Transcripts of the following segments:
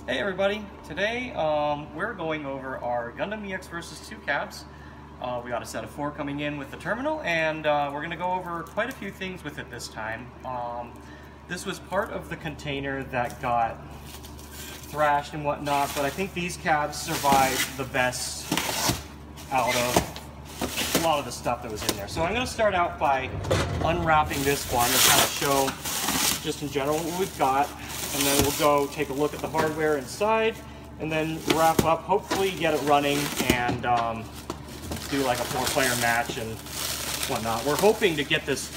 Hey everybody, today we're going over our Gundam EX Versus 2 cabs. We got a set of 4 coming in with the terminal, and we're going to go over quite a few things with it this time. This was part of the container that got thrashed and whatnot, but I think these cabs survived the best out of a lot of the stuff that was in there. So I'm going to start out by unwrapping this one and kind of show just in general what we've got. And then we'll go take a look at the hardware inside, and then wrap up, hopefully get it running, and do like a 4-player match and whatnot. We're hoping to get this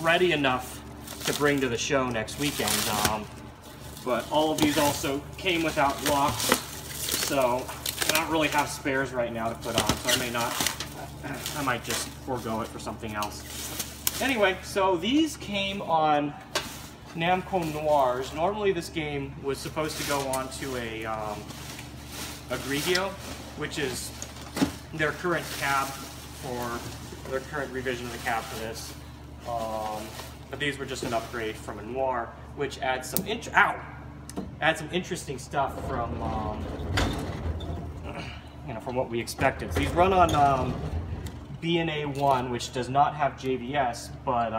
ready enough to bring to the show next weekend, but all of these also came without locks, so I don't really have spares right now to put on, so I might just forego it for something else. Anyway, so these came on Namco Noirs. Normally this game was supposed to go on to a Grigio, which is their current cab for their current revision of the cab for this. But these were just an upgrade from a Noir, which adds some interesting stuff from from what we expected. So these run on BNA1, which does not have JVS, but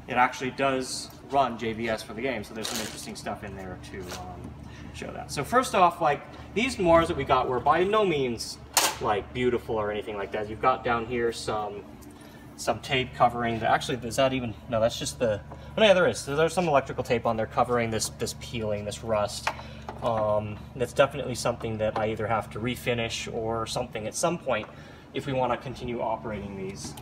it actually does run JVS for the game, so there's some interesting stuff in there to show that. So first off, like, these Noirs that we got were by no means like beautiful or anything like that. You've got down here some tape covering the, actually, is that even, no, that's just the, oh yeah, there is. So there's some electrical tape on there covering this peeling, this rust. That's definitely something that I either have to refinish or something at some point if we want to continue operating these.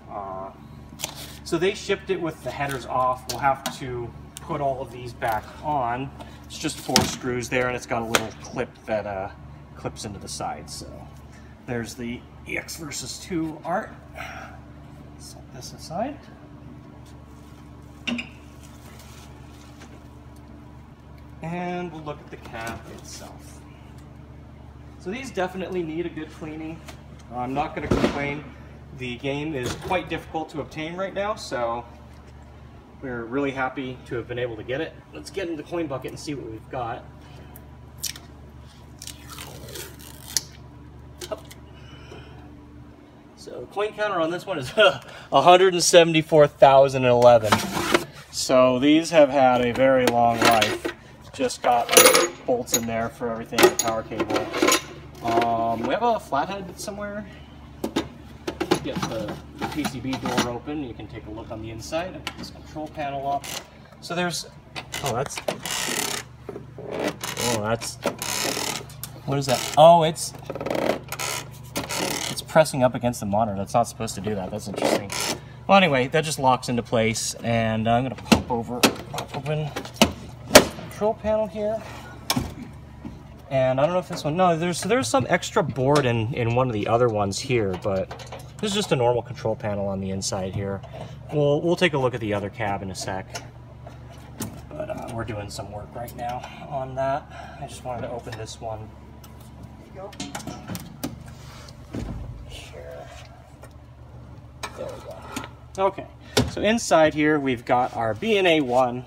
So they shipped it with the headers off. We'll have to put all of these back on. It's just 4 screws there, and it's got a little clip that clips into the side. So there's the EX Versus 2 art. Set this aside. And we'll look at the cab itself. So these definitely need a good cleaning. I'm not going to complain. The game is quite difficult to obtain right now, so we're really happy to have been able to get it. Let's get in the coin bucket and see what we've got. So the coin counter on this one is 174,011. So these have had a very long life. Just got like, bolts in there for everything, the power cable. We have a flathead somewhere. Get the PCB door open. You can take a look on the inside and put this control panel up. So there's, that's, what is that? Oh, it's pressing up against the monitor. That's not supposed to do that. That's interesting. Well, anyway, that just locks into place, and I'm gonna pop open this control panel here. And I don't know if this one, no, there's some extra board in one of the other ones here, but this is just a normal control panel on the inside here. We'll take a look at the other cab in a sec. But we're doing some work right now on that. I just wanted to open this one. There you go. Here. There we go. Okay, so inside here we've got our BNA1.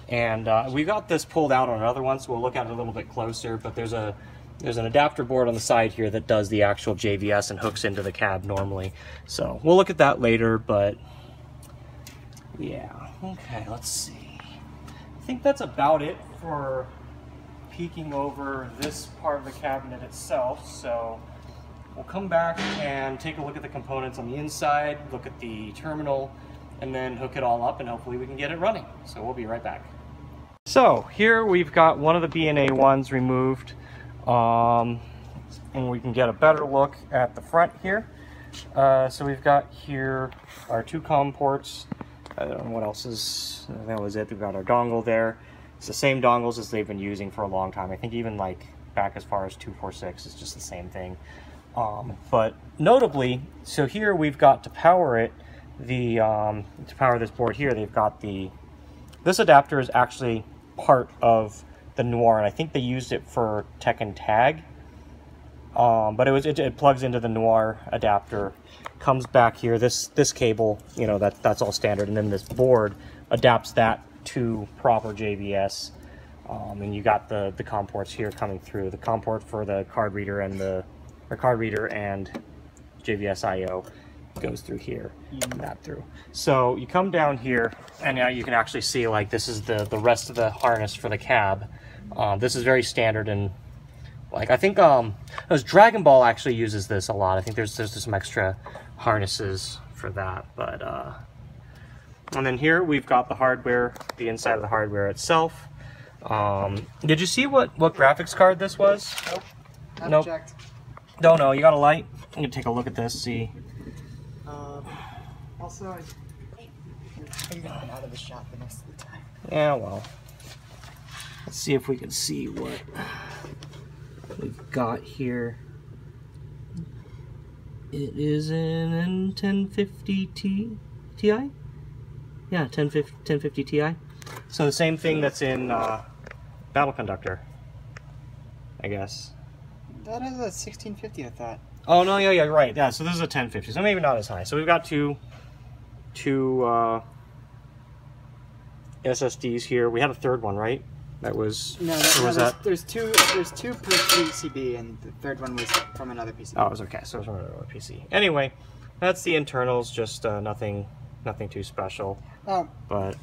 And we got this pulled out on another one, so we'll look at it a little bit closer. But there's an adapter board on the side here that does the actual JVS and hooks into the cab normally. So we'll look at that later, but yeah. Okay, let's see. I think that's about it for peeking over this part of the cabinet itself. So we'll come back and take a look at the components on the inside, look at the terminal, and then hook it all up, and hopefully we can get it running. So we'll be right back. So here we've got one of the BNA1s removed, and we can get a better look at the front here. So we've got here our 2 COM ports. I don't know what else is, that was it. We've got our dongle there. It's the same dongles as they've been using for a long time. I think even like back as far as 246, it's just the same thing. But notably, so here we've got to power it, to power this board here, they've got this adapter is actually part of the Noir, and I think they used it for Tekken Tag. But it plugs into the Noir adapter, comes back here. This cable, you know, that's all standard, and then this board adapts that to proper JVS. And you got the COM ports here coming through. The COM port for the card reader and JVS I/O goes through here, that through. So you come down here, and now you can actually see like this is the rest of the harness for the cab. This is very standard, and like I think Dragon Ball actually uses this a lot. I think there's some extra harnesses for that, but and then here we've got the hardware, the inside of the hardware itself. Did you see what graphics card this was? Nope. Nope. Checked. Don't know. You got a light? I'm gonna take a look at this. See. Also, I'm going out of the shot the most of the time. Yeah. Well. Let's see if we can see what we've got here. It is an N1050 Ti? Yeah, 1050 Ti. So the same thing that's in Battle Conductor, I guess. That is a 1650, I thought. Oh no, yeah, right. Yeah, so this is a 1050, so maybe not as high. So we've got two SSDs here. We had a third one, right? That was there's two per PCB, and the third one was from another PCB. Oh, it was okay. So it was from another PC. Anyway, that's the internals. Just nothing too special. Oh, but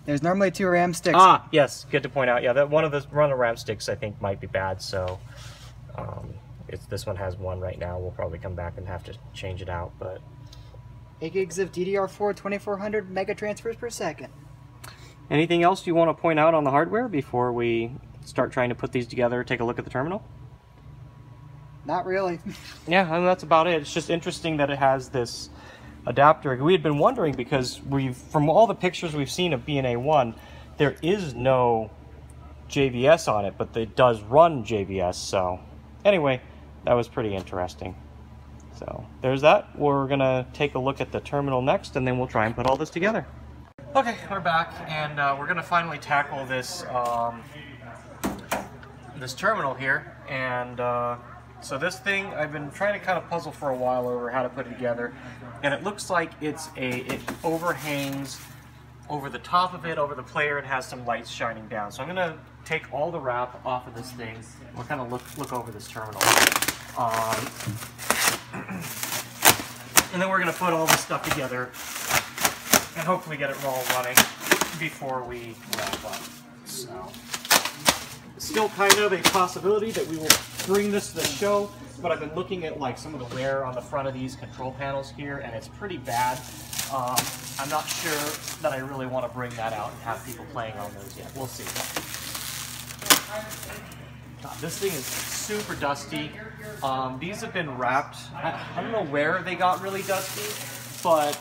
there's normally 2 RAM sticks. Ah, yes, good to point out. Yeah, that one of the RAM sticks I think might be bad. So this one has one right now. We'll probably come back and have to change it out. But 8 gigs of DDR4, 2400 mega transfers per second. Anything else you want to point out on the hardware before we start trying to put these together, take a look at the terminal? Not really. Yeah, I mean, that's about it. It's just interesting that it has this adapter. We had been wondering because from all the pictures we've seen of BNA1, there is no JVS on it, but it does run JVS. So anyway, that was pretty interesting. So there's that. We're going to take a look at the terminal next, and then we'll try and put all this together. Okay, we're back, and we're going to finally tackle this this terminal here. And so this thing, I've been trying to kind of puzzle for a while over how to put it together, and it looks like it overhangs over the top of it, over the player. It has some lights shining down. So I'm going to take all the wrap off of this thing. We'll kind of look over this terminal. And then we're going to put all this stuff together and hopefully get it all running before we wrap up. So, still kind of a possibility that we will bring this to the show, but I've been looking at like some of the wear on the front of these control panels here, and it's pretty bad. I'm not sure that I really want to bring that out and have people playing on those yet. We'll see. God, this thing is super dusty. These have been wrapped. I don't know where they got really dusty, but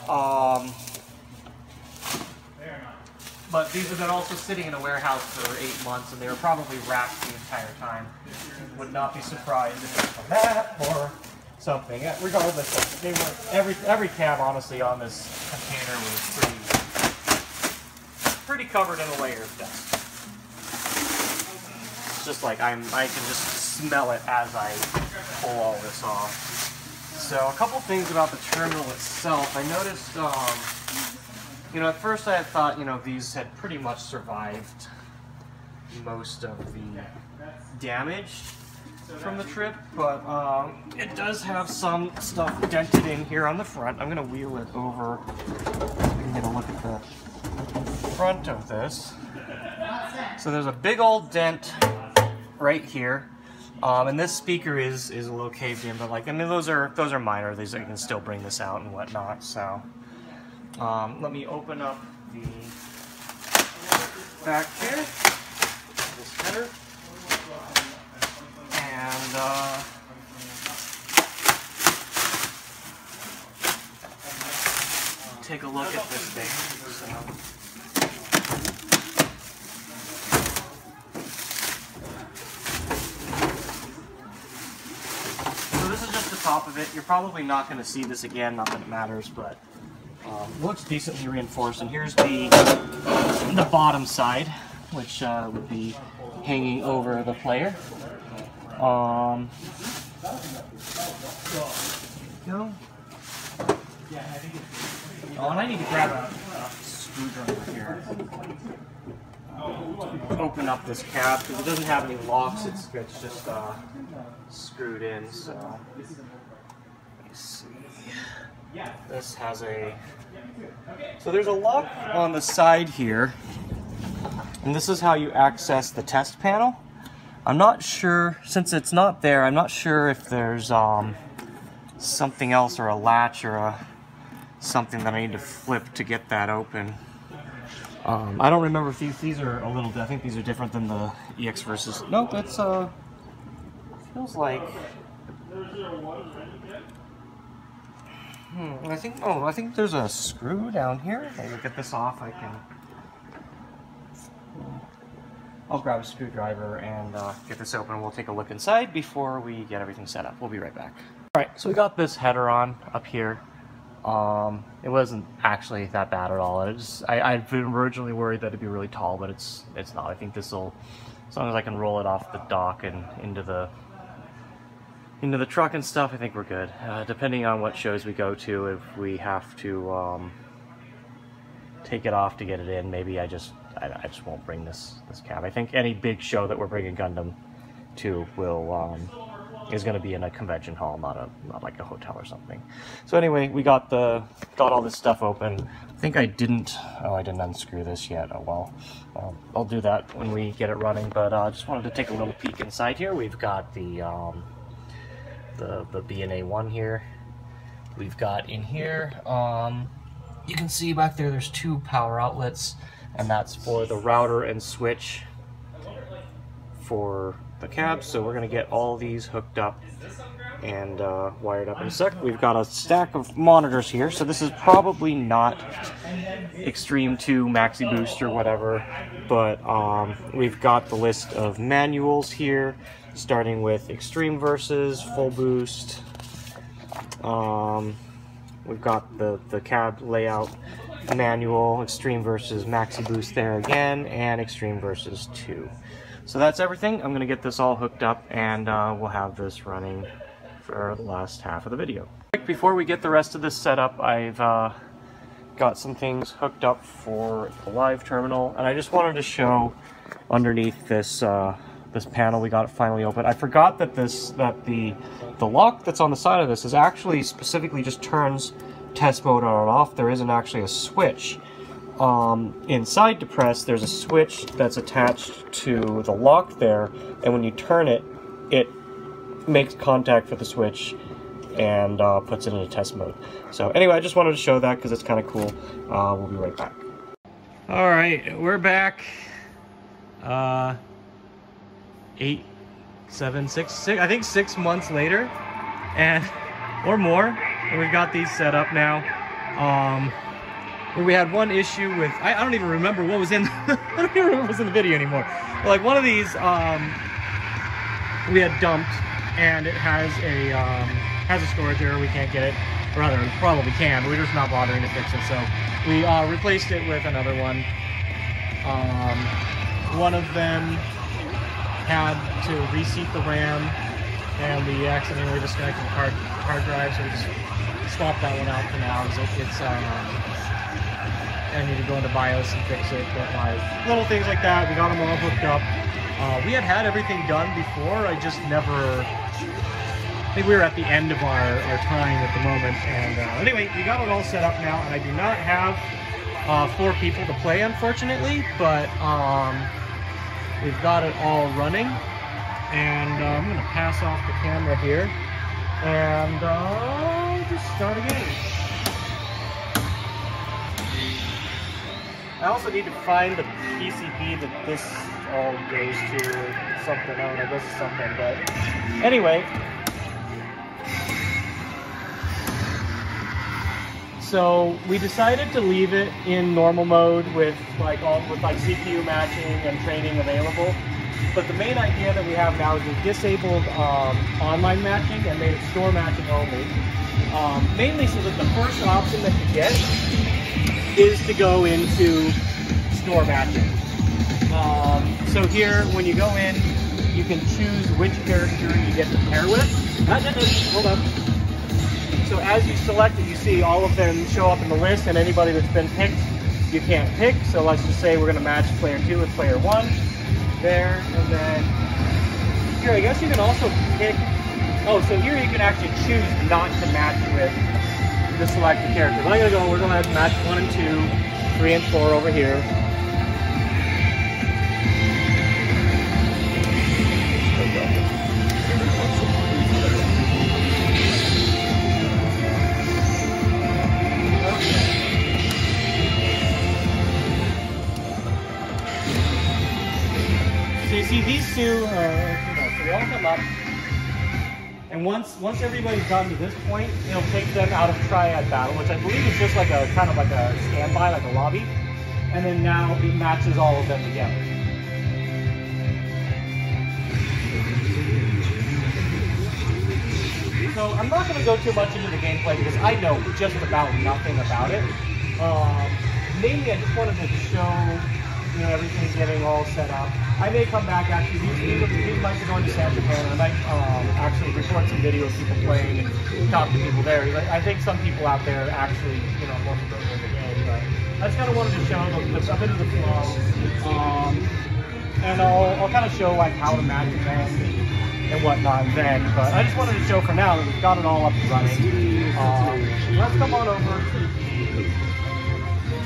these have been also sitting in a warehouse for 8 months, and they were probably wrapped the entire time. Would not be surprised if it was from that or something. Regardless, they were every cab honestly on this container was pretty covered in a layer of dust. It's just like I can just smell it as I pull all this off. So a couple things about the terminal itself. I noticed. You know, at first I had thought, you know, these had pretty much survived most of the damage from the trip, but it does have some stuff dented in here on the front. I'm going to wheel it over so we can get a look at the front of this. So there's a big old dent right here, and this speaker is a little caved in, but like, I mean, those are minor. These I can still bring this out and whatnot. So. Let me open up the back here, this header, and take a look at this thing. So this is just the top of it. You're probably not going to see this again, not that it matters, but looks decently reinforced. And here's the bottom side, which would be hanging over the player. No. Oh, and I need to grab a screwdriver here. Open open up this cab because it doesn't have any locks. It's just screwed in. So let me see. This has a. So there's a lock on the side here, and this is how you access the test panel. I'm not sure, since it's not there, I'm not sure if there's something else or a latch or something that I need to flip to get that open. I don't remember if these are a little, I think these are different than the EX Versus. No, that's, feels like, I think there's a screw down here. Let me get this off, I'll grab a screwdriver and get this open. We'll take a look inside before we get everything set up. We'll be right back. Alright, so we got this header on up here. It wasn't actually that bad at all. I've been originally worried that it'd be really tall, but it's not. I think this will, as long as I can roll it off the dock and into the truck and stuff, I think we're good. Depending on what shows we go to, if we have to take it off to get it in, maybe I just won't bring this cab. I think any big show that we're bringing Gundam to is going to be in a convention hall, not like a hotel or something. So anyway, we got all this stuff open. I think I didn't unscrew this yet. Oh well, I'll do that when we get it running. But I just wanted to take a little peek inside here. We've got the B&A one here. We've got in here. You can see back there. There's 2 power outlets, and that's for the router and switch for the cab. So we're going to get all these hooked up and wired up in a sec. We've got a stack of monitors here, so this is probably not Extreme 2 Maxi Boost or whatever, but we've got the list of manuals here, starting with Extreme Versus, Full Boost. We've got the cab layout manual, Extreme Versus Maxi Boost there again, and Extreme Versus 2. So that's everything. I'm going to get this all hooked up, and we'll have this running for the last half of the video. Before we get the rest of this set up, I've got some things hooked up for the live terminal, and I just wanted to show underneath this this panel we got it finally open. I forgot that the lock that's on the side of this is actually specifically just turns test mode on and off. There isn't actually a switch. Inside to press, there's a switch that's attached to the lock there, and when you turn it, it makes contact with the switch and puts it into test mode. So anyway, I just wanted to show that because it's kind of cool. We'll be right back. All right, we're back. 8, 7, 6, I think 6 months later, and or more, and we've got these set up now. We had one issue with, I don't even remember what was in I don't even remember what was in the video anymore. But like one of these we had dumped, and it has a storage error. We can't get it, or rather we probably can, but we're just not bothering to fix it. So we replaced it with another one. One of them had to reseat the RAM, and we accidentally disconnected the hard drive, so we just swapped that one out for now. I need to go into BIOS and fix it, but like little things like that, we got them all hooked up. We had everything done before, I just never, I think we were at the end of our time at the moment, and anyway, we got it all set up now, and I do not have 4 people to play, unfortunately, but we've got it all running, and I'm going to pass off the camera here, and just start a game. I also need to find the PCB that this all goes to, something, I don't know, this is something, but anyway. So we decided to leave it in normal mode with like CPU matching and training available. But the main idea that we have now is we've disabled online matching and made it store matching only. Mainly so that the first option that you get is to go into store matching. So here, when you go in, you can choose which character you get to pair with. Hold up. So as you select it, you see all of them show up in the list, and anybody that's been picked, you can't pick. So let's just say we're going to match player 2 with player 1. there, and then here, I guess you can also pick, oh, so here you can actually choose not to match with the selected character. But we're going to go ahead and match 1 and 2, 3 and 4 over here. So you see these two, so they all come up, and once everybody's gotten to this point, it'll take them out of triad battle, which I believe is just like a kind of like a standby, like a lobby, and then now it matches all of them together. So I'm not going to go too much into the gameplay because I know just about nothing about it. Mainly, I just wanted to show, you know, everything getting all set up. I may come back actually. These might be going to San Japan. I might actually record some videos of people playing and talk to people there. I think some people out there actually, you know, more familiar with the game. But I just kind of wanted to show a bit of the flow, and I'll kind of show like how to match events and whatnot then. But I just wanted to show for now that we've got it all up and running. Let's come on over to the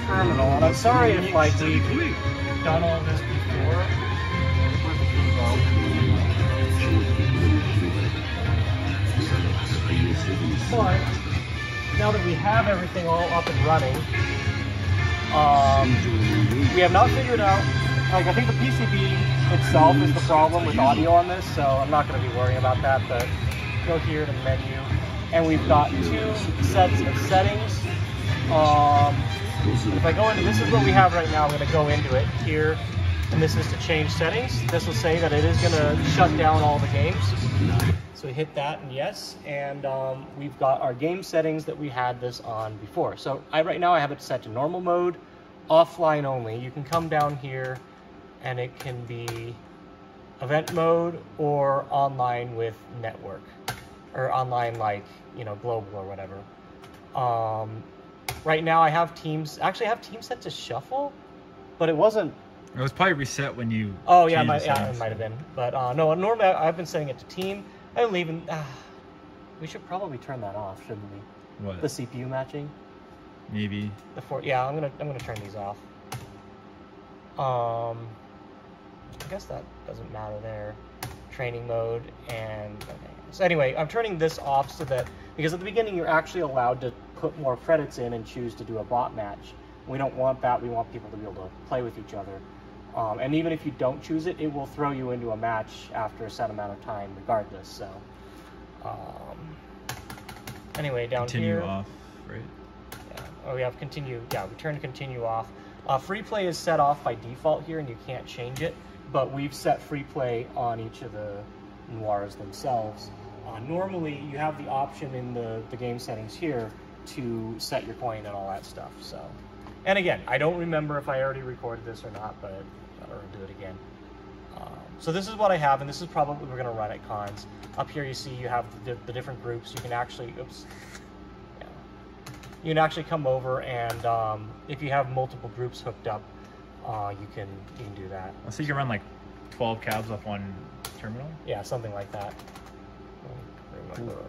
terminal. And I'm sorry if like we've done all this before. But now that we have everything all up and running, we have not figured out, like I think the PCB itself is the problem with audio on this, so I'm not going to be worrying about that, but go here to the menu, and we've got 2 sets of settings. If I go into, this is what we have right now, I'm going to go into it here, and this is to change settings. This will say that it is going to shut down all the games. So we hit that and yes, and we've got our game settings that we had this on before. So right now I have it set to normal mode, offline only. You can come down here and it can be event mode or online with network, or online like, you know, global or whatever. Right now I have teams, actually I have teams set to shuffle, but it wasn't. It was probably reset when you. Oh yeah, it might have been. But no, normally I've been setting it to team. I don't even. We should probably turn that off, shouldn't we? What? The CPU matching. Maybe. Yeah, I'm gonna turn these off. I guess that doesn't matter there. Training mode and. Okay. So anyway, I'm turning this off so that, because at the beginning you're actually allowed to put more credits in and choose to do a bot match. We don't want that. We want people to be able to play with each other. And even if you don't choose it, it will throw you into a match after a set amount of time regardless. So anyway, down continue here. Off, right? Yeah. Oh, we have continue. Yeah, we turn continue off. Free play is set off by default here, and you can't change it. But we've set free play on each of the noirs themselves. Normally, you have the option in the game settings here to set your coin and all that stuff. So, and again, I don't remember if I already recorded this or not, but I'll do it again. So this is what I have, and this is probably what we're going to run at cons. Up here, you see you have the different groups. You can actually, yeah, you can actually come over and if you have multiple groups hooked up, you can do that. So you can run like 12 cabs off one terminal. Yeah, something like that. Okay.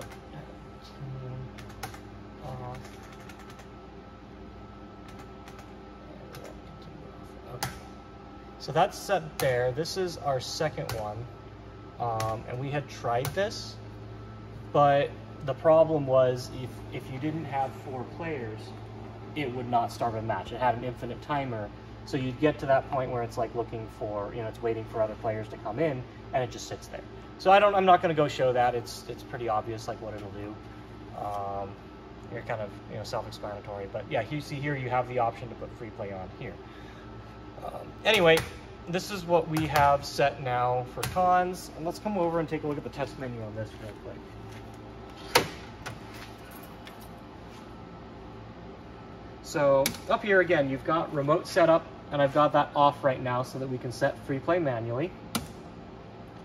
So that's set there. This is our second one, and we had tried this, but the problem was if you didn't have 4 players, it would not start a match. It had an infinite timer, so you'd get to that point where it's like looking for, you know, it's waiting for other players to come in, and it just sits there. So I'm not going to go show that. It's pretty obvious like what it'll do. You're kind of, you know, self-explanatory. But yeah, you see here you have the option to put free play on here. Anyway, this is what we have set now for cons. And let's come over and take a look at the test menu on this real quick. So up here again, you've got remote setup, and I've got that off right now so that we can set free play manually.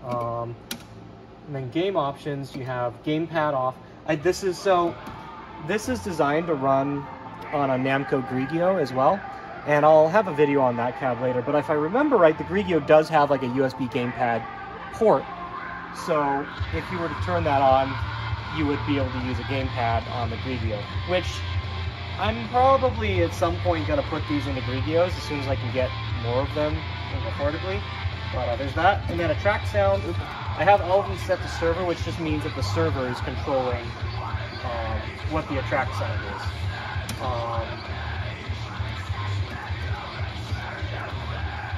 And then game options, you have gamepad off. This is designed to run on a Namco Grigio as well. And I'll have a video on that cab later, but if I remember right, the Grigio does have like a USB gamepad port. So if you were to turn that on, you would be able to use a gamepad on the Grigio, which I'm probably at some point going to put these into Grigios as soon as I can get more of them affordably. But there's that. And then a track sound. I have all of them set to server, which just means that the server is controlling what the attract sound is.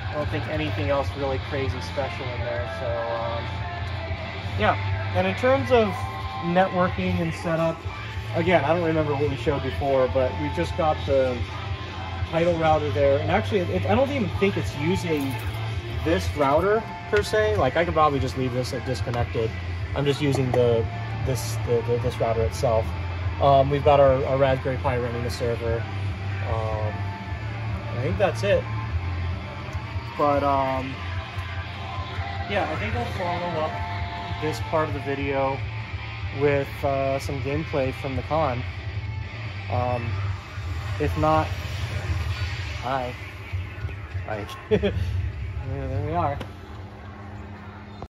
I don't think anything else really crazy special in there. So yeah. And in terms of networking and setup, again, I don't remember what we showed before, but we just got the title router there. And actually, I don't even think it's using this router per se. Like, I could probably just leave this disconnected. I'm just using this router itself. We've got our Raspberry Pi running the server. I think that's it. But yeah, I think I'll follow up this part of the video with some gameplay from the con. If not, hi. There we are.